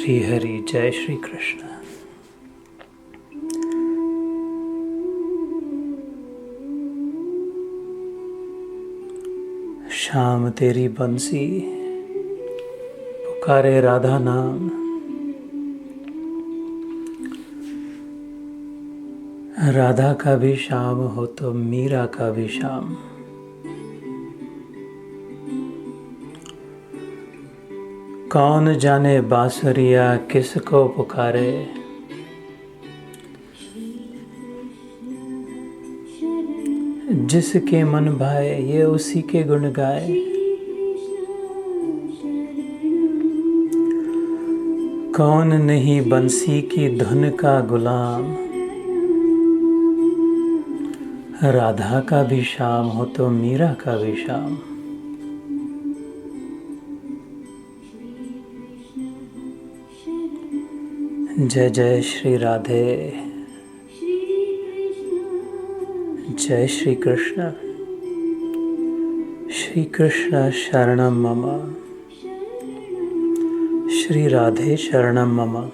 श्री हरि जय श्री कृष्ण। शाम तेरी बंसी पुकारे राधा नाम, राधा का भी शाम हो तो मीरा का भी शाम। कौन जाने बांसुरिया किसको पुकारे, जिसके मन भाए ये उसी के गुण गाए। कौन नहीं बंसी की धुन का गुलाम, राधा का भी शाम हो तो मीरा का भी शाम। जय जय श्री राधे, जय श्री कृष्ण। श्री कृष्ण शरणम मम, श्री राधे शरणम मम।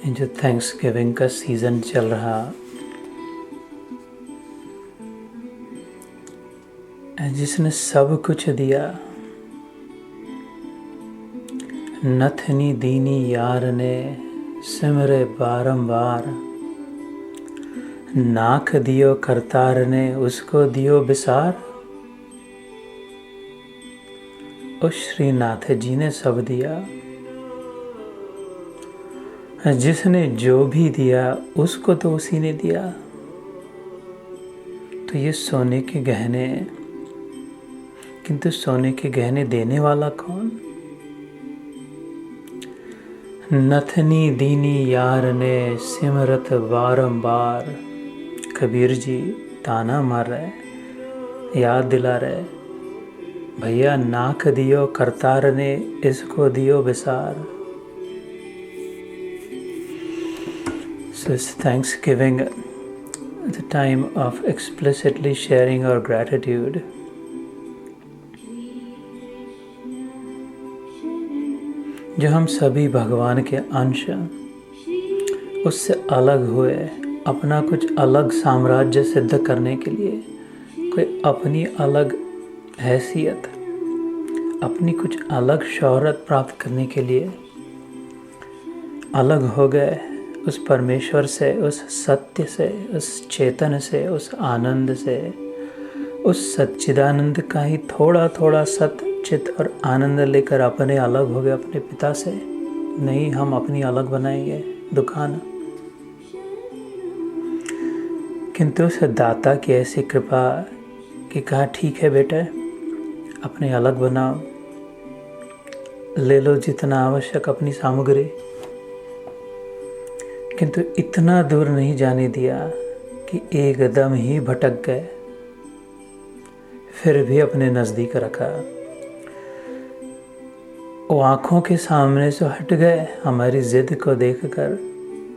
जो थैंक्सगिविंग का सीजन चल रहा, जिसने सब कुछ दिया, नथनी दीनी यार ने सिमरे बारंबार। नाक दियो करतार ने उसको दियो बिसार। ओ श्रीनाथ जी ने सब दिया, जिसने जो भी दिया उसको तो उसी ने दिया। तो ये सोने के गहने, किंतु सोने के गहने देने वाला कौन? नथनी दीनी यार ने सिमरत बारंबार। कबीर जी ताना मार रहे, याद दिला रहे, भैया नाक दियो करतार ने इसको दियो बिसार। So it's Thanksgiving, the time of explicitly sharing our gratitude. जो हम सभी भगवान के अंश, उससे अलग हुए, अपना कुछ अलग साम्राज्य सिद्ध करने के लिए, कोई अपनी अलग हैसियत, अपनी कुछ अलग शोहरत प्राप्त करने के लिए अलग हो गए उस परमेश्वर से, उस सत्य से, उस चेतन से, उस आनंद से, उस सच्चिदानंद का ही थोड़ा थोड़ा सत्य चित और आनंद लेकर अपने अलग हो गए अपने पिता से। नहीं, हम अपनी अलग बनाएंगे दुकान। किंतु उस दाता की ऐसी कृपा कि कहा ठीक है बेटा, अपने अलग बनाओ, ले लो जितना आवश्यक अपनी सामग्री। किंतु इतना दूर नहीं जाने दिया कि एकदम ही भटक गए, फिर भी अपने नज़दीक रखा। वो आँखों के सामने से हट गए हमारी जिद को देखकर,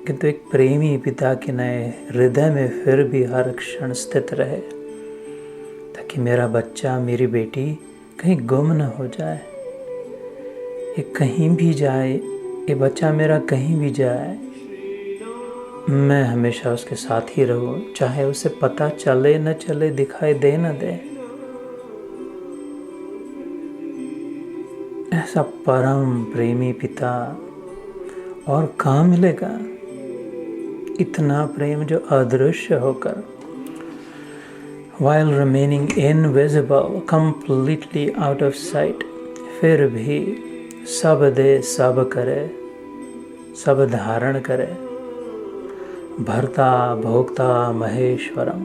किंतु एक प्रेमी पिता के नए हृदय में फिर भी हर क्षण स्थित रहे, ताकि मेरा बच्चा, मेरी बेटी कहीं गुम न हो जाए। ये कहीं भी जाए, ये बच्चा मेरा कहीं भी जाए, मैं हमेशा उसके साथ ही रहूं, चाहे उसे पता चले न चले, दिखाई दे न दे। ऐसा परम प्रेमी पिता और कहाँ मिलेगा? इतना प्रेम जो अदृश्य होकर, while remaining invisible, completely out of sight, फिर भी सब दे, सब करे, सब धारण करे। भर्ता भोक्ता महेश्वरम।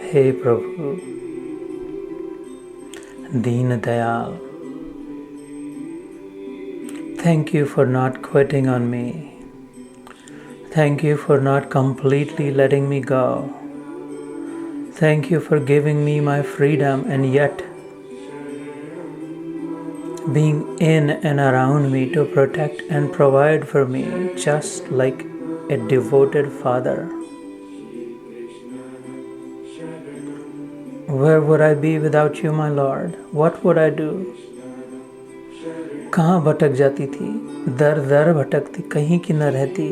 हे प्रभु Deen Dayal, thank you for not quitting on me. Thank you for not completely letting me go. Thank you for giving me my freedom and yet being in and around me to protect and provide for me, just like a devoted father. Where would I be without you, my Lord? What would I do? कहाँ भटक जाती थी, दर दर भटकती, कहीं की न रहती।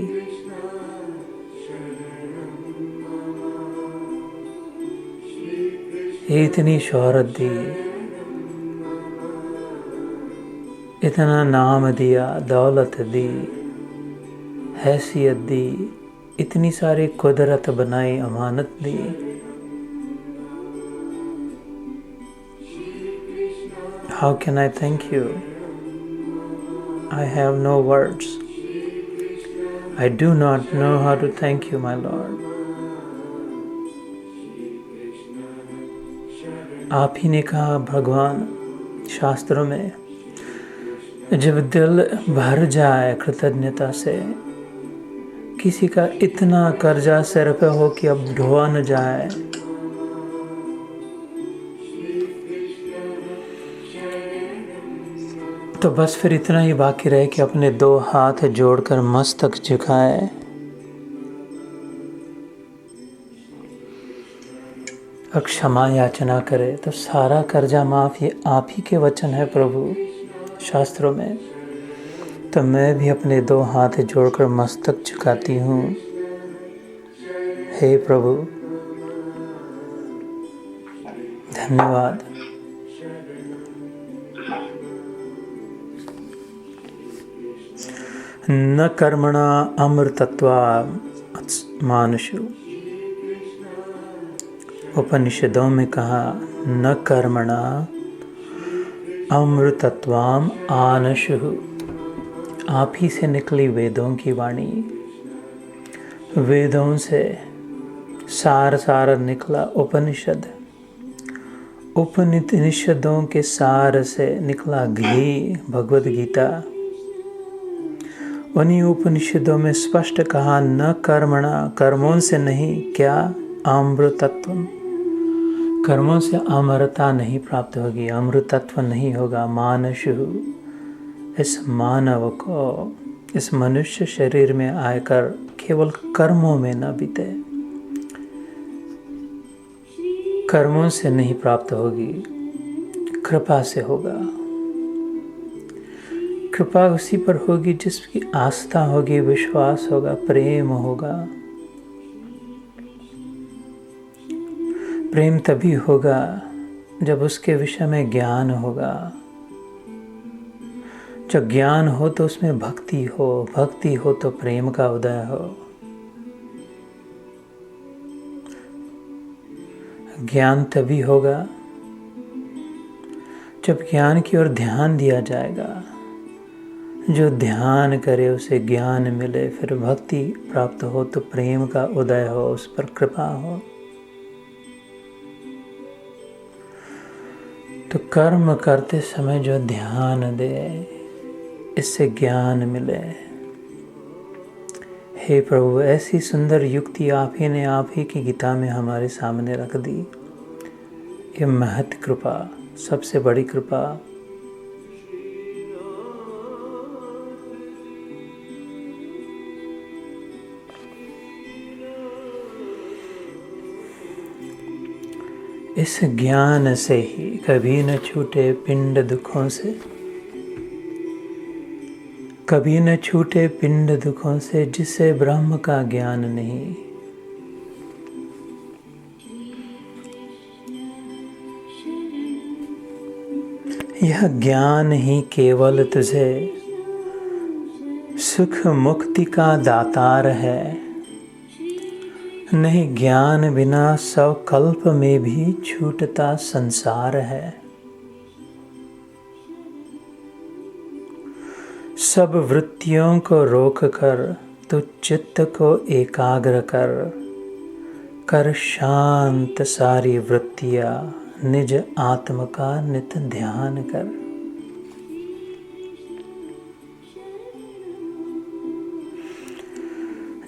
इतनी शोहरत दी, इतना नाम दिया, दौलत दी, हैसियत दी, इतनी सारी कुदरत बनाई, अमानत दी। How can I thank you? I have no words. I do not know how to thank you, my Lord. आप ही ने कहा भगवान शास्त्रों में, जब दिल भर जाए कृतज्ञता से, किसी का इतना कर्जा सिर पे हो कि अब ढोआ न जाए, तो बस फिर इतना ही बाकी रहे कि अपने दो हाथ जोड़कर मस्तक झुकाए और क्षमा याचना करे, तो सारा कर्जा माफ। ये आप ही के वचन है प्रभु शास्त्रों में। तो मैं भी अपने दो हाथ जोड़कर मस्तक झुकाती हूँ। हे प्रभु, धन्यवाद। न कर्मणा अमृतत्वात् मानुषु। उपनिषदों में कहा, न कर्मणा अमृतत्वाम आनशु। आप ही से निकली वेदों की वाणी, वेदों से सार सार निकला उपनिषद, उपनिषदों के सार से निकला घी भगवद गीता। उन्हीं उपनिषदों में स्पष्ट कहा, न कर्मणा, कर्मों से नहीं, क्या अमृतत्व, कर्मों से अमरता नहीं प्राप्त होगी, अमृतत्व नहीं होगा। मानशु, इस मानव को, इस मनुष्य शरीर में आकर केवल कर्मों में न बीते, कर्मों से नहीं प्राप्त होगी, कृपा से होगा। कृपा उसी पर होगी जिसकी आस्था होगी, विश्वास होगा, प्रेम होगा। प्रेम तभी होगा जब उसके विषय में ज्ञान होगा। जब ज्ञान हो तो उसमें भक्ति हो, भक्ति हो तो प्रेम का उदय हो। ज्ञान तभी होगा जब ज्ञान की ओर ध्यान दिया जाएगा। जो ध्यान करे उसे ज्ञान मिले, फिर भक्ति प्राप्त हो तो प्रेम का उदय हो, उस पर कृपा हो। तो कर्म करते समय जो ध्यान दे, इससे ज्ञान मिले। हे प्रभु, ऐसी सुंदर युक्ति आप ही की गीता में हमारे सामने रख दी। ये महत कृपा, सबसे बड़ी कृपा। इस ज्ञान से ही कभी न छूटे पिंड दुखों से, कभी न छूटे पिंड दुखों से, जिसे ब्रह्म का ज्ञान नहीं। यह ज्ञान ही केवल तुझे सुख मुक्ति का दातार है। नहीं, ज्ञान बिना सौ कल्प में भी छूटता संसार है। सब वृत्तियों को रोक कर तो चित्त को एकाग्र कर, कर शांत सारी वृत्तियां, निज आत्म का नित ध्यान कर।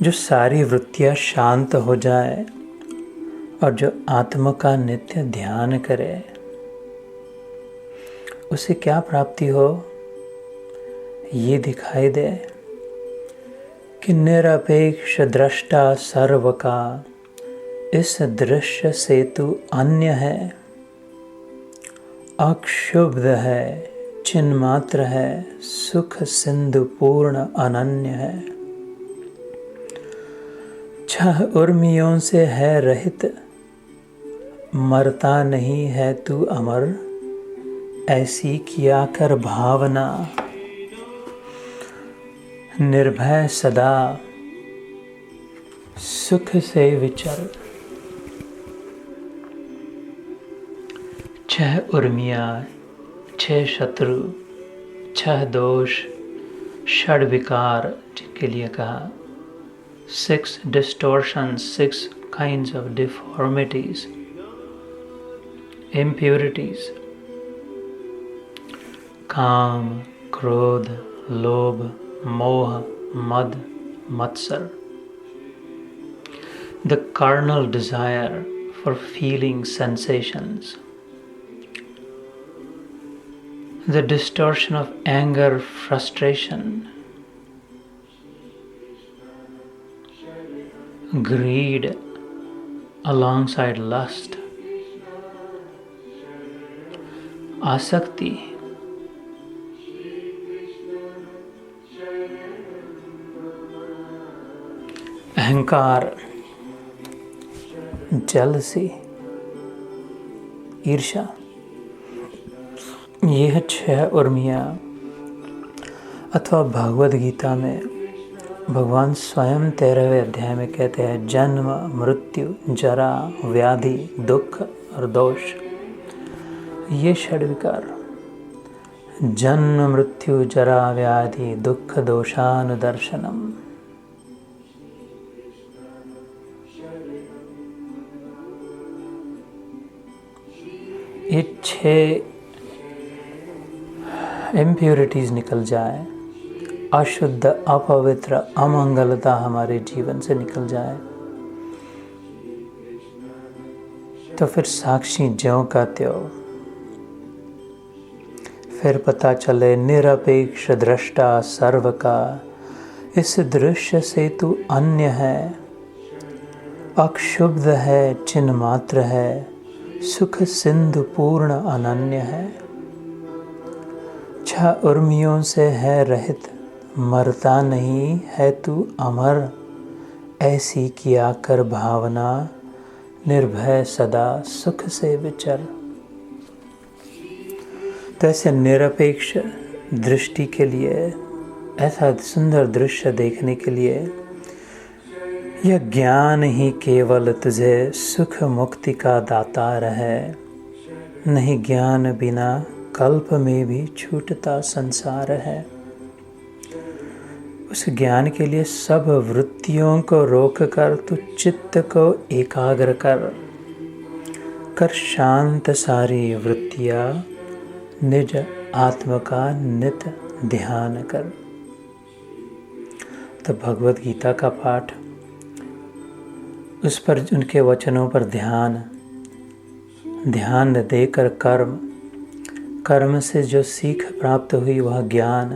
जो सारी वृत्तियां शांत हो जाए और जो आत्मा का नित्य ध्यान करे, उसे क्या प्राप्ति हो, ये दिखाई दे कि निरपेक्ष दृष्टा सर्व का, इस दृश्य से तू अन्य है। अक्षुब्ध है, चिन्ह मात्र है, सुख सिंधु पूर्ण अनन्य है। छह उर्मियों से है रहित, मरता नहीं है तू अमर, ऐसी किया कर भावना। निर्भय सदा सुख से विचर। छह उर्मियाँ, छह शत्रु, छह दोष, षड विकार जिनके लिए कहा, 6 distortions, 6 kinds of deformities, impurities, काम, क्रोध, लोभ, मोह, मद, मत्सर, the carnal desire for feeling sensations, the distortion of anger, frustration, greed alongside lust, आसक्ति, अहंकार, jealousy, ईर्ष्या। यह छह उर्मियाँ अथवा भगवद गीता में भगवान स्वयं 13वें अध्याय में कहते हैं, जन्म, मृत्यु, जरा, व्याधि, दुख और दोष। ये षड विकार, जन्म, मृत्यु, जरा, व्याधि, दुख, दोषानुदर्शनम। ये 6 इम्प्योरिटीज निकल जाए, अशुद्ध, अपवित्र, अमंगलता हमारे जीवन से निकल जाए, तो फिर साक्षी ज्यों का त्यों। फिर पता चले निरपेक्ष दृष्टा सर्व का, इस दृश्य से तू अन्य है, अक्षुब्ध है, चिन्ह मात्र है, सुख सिंधु पूर्ण अनन्य है। छह उर्मियों से है रहित, मरता नहीं है तू अमर, ऐसी किया कर भावना, निर्भय सदा सुख से विचर। तो ऐसे निरपेक्ष दृष्टि के लिए, ऐसा सुंदर दृश्य देखने के लिए, यह ज्ञान ही केवल तुझे सुख मुक्ति का दातार है। नहीं ज्ञान बिना कल्प में भी छूटता संसार है। उस ज्ञान के लिए सब वृत्तियों को रोक कर तू चित्त को एकाग्र कर शांत सारी वृत्तियाँ, निज आत्म का नित ध्यान कर। तो भगवद गीता का पाठ, उस पर, उनके वचनों पर ध्यान देकर कर्म से जो सीख प्राप्त हुई वह ज्ञान,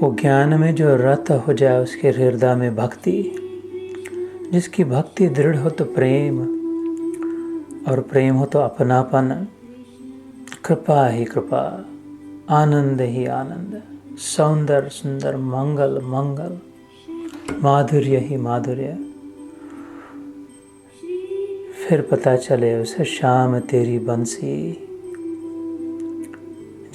वो ज्ञान में जो रत हो जाए उसके हृदय में भक्ति, जिसकी भक्ति दृढ़ हो तो प्रेम, और प्रेम हो तो अपनापन, कृपा ही कृपा, आनंद ही आनंद, सौंदर्य सुंदर, मंगल मंगल, माधुर्य ही माधुर्य। फिर पता चले उसे श्याम तेरी बंसी।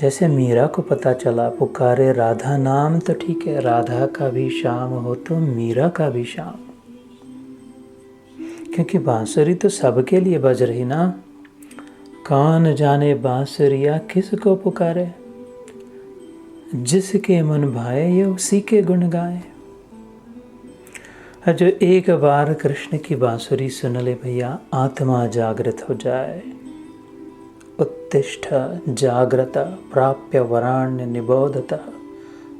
जैसे मीरा को पता चला, पुकारे राधा नाम तो ठीक है, राधा का भी श्याम हो तो मीरा का भी श्याम, क्योंकि बांसुरी तो सबके लिए बज रही ना। कौन जाने बांसुरिया किसको पुकारे, जिसके मन भाए ये उसी के गुण गाए। जो एक बार कृष्ण की बांसुरी सुन ले भैया, आत्मा जागृत हो जाए। उत्तिष्ठ जागृत प्राप्य वराण्य निबोधत,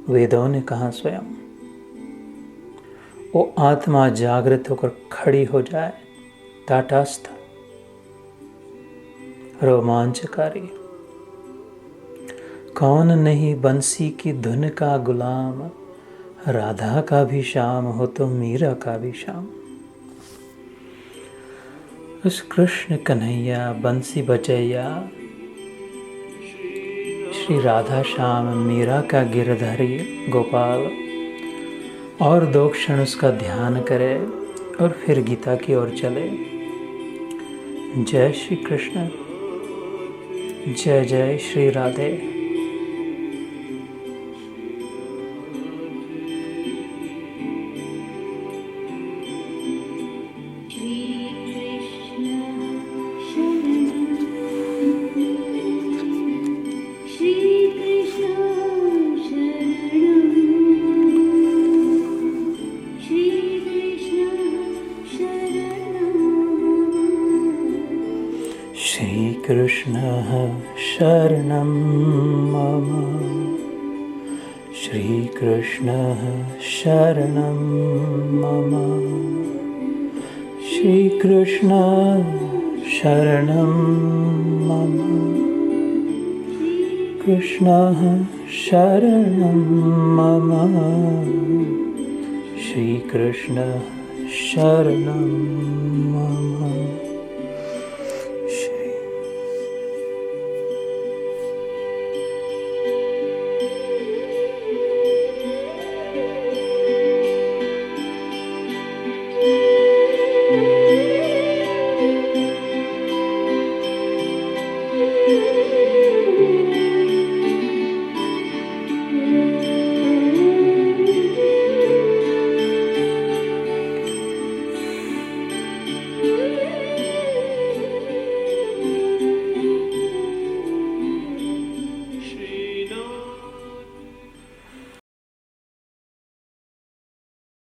वेदों ने कहा स्वयं। वो आत्मा जागृत होकर खड़ी हो जाए, तटस्थ, रोमांचकारी। कौन नहीं बंसी की धुन का गुलाम, राधा का भी श्याम हो तो मीरा का भी श्याम। उस कृष्ण कन्हैया बंसी बजैया श्री राधा श्याम मीरा का गिरधारी गोपाल और 2 क्षण उसका ध्यान करे और फिर गीता की ओर चले। जय श्री कृष्ण, जय जय श्री राधे। श्रीकृष्णः शरणं मम, श्रीकृष्णः शरणं मम, श्रीकृष्णः शरणं मम, कृष्णः शरणं मम, श्रीकृष्णः शरणं मम।